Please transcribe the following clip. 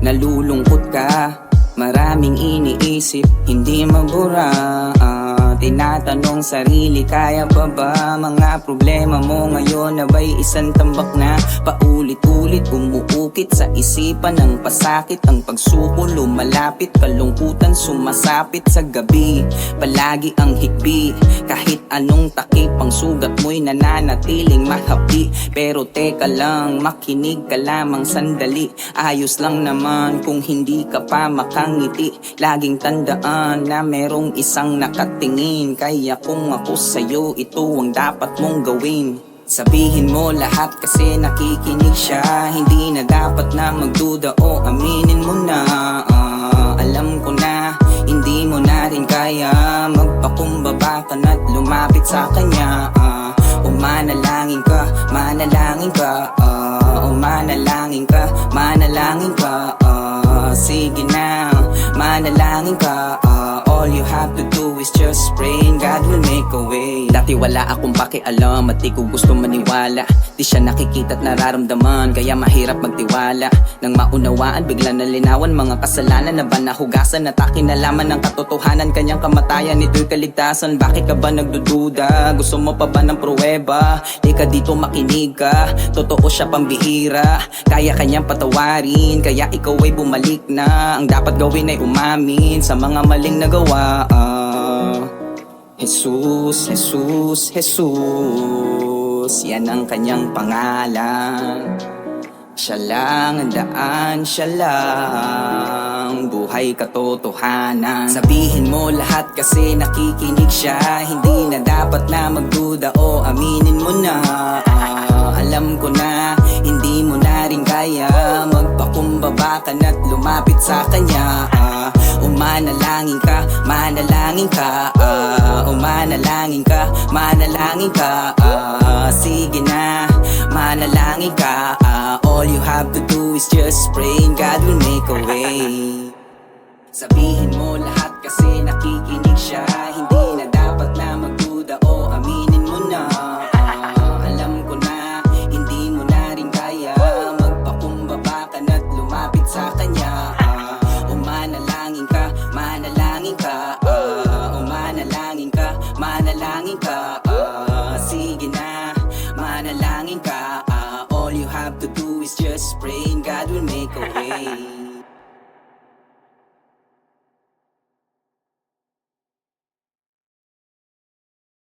nalulungkot ka, maraming iniisip, hindi mabura. Tinatanong sarili, kaya pa ba mga problema mo ngayon na ba'y isang tambak na paulit-ulit umuukit sa isipan ng pasakit? Ang pagsuko lumalapit, kalungkutan sumasapit sa gabi, palagi ang hikbi, kahit anong takip ang sugat mo'y nananatiling mahapdi. Pero teka lang, makinig ka lamang sandali, ayos lang naman kung hindi ka pa makangiti. Laging tandaan na merong isang nakatingin, kaya kung ako sa'yo, ito ang dapat mong gawin. Sabihin mo lahat kasi nakikinig siya, hindi na dapat na magduda o aminin mo na. Alam ko na, hindi mo na rin kaya, magpakumbaba ka na't lumapit sa kanya. Manalangin ka, manalangin ka, manalangin ka, manalangin ka. Sige na, manalangin ka. All you have to do is just pray and God will make a way. Dati wala akong pakialam at di ko gusto maniwala, di siya nakikita at nararamdaman, kaya mahirap magtiwala. Nang maunawaan, bigla nalinawan mga kasalanan na ba nahugasan at akin nalaman ng katotohanan. Kanyang kamatayan, ito'y kaligtasan. Bakit ka ba nagdududa? Gusto mo pa ba ng pruweba? Di ka dito, makinig ka, totoo siya pambihira, kaya kanyang patawarin, kaya ikaw ay bumalik na. Ang dapat gawin ay umamin sa mga maling nagawa. Jesus, Jesus, Jesus, yan ang kanyang pangalan. Siya lang ang daan, siya lang buhay katotohanan. Sabihin mo lahat kasi nakikinig siya, hindi na dapat na magduda o aminin mo na. Alam ko na, hindi mo na rin kaya, magpakumbaba ka na't lumapit sa kanya. Manalangin ka, manalangin ka, manalangin ka, manalangin ka. Sige na, manalangin ka. All you have to do is just pray and God will make a way. Sabihin mo lahat kasi nakikinig siya, hindi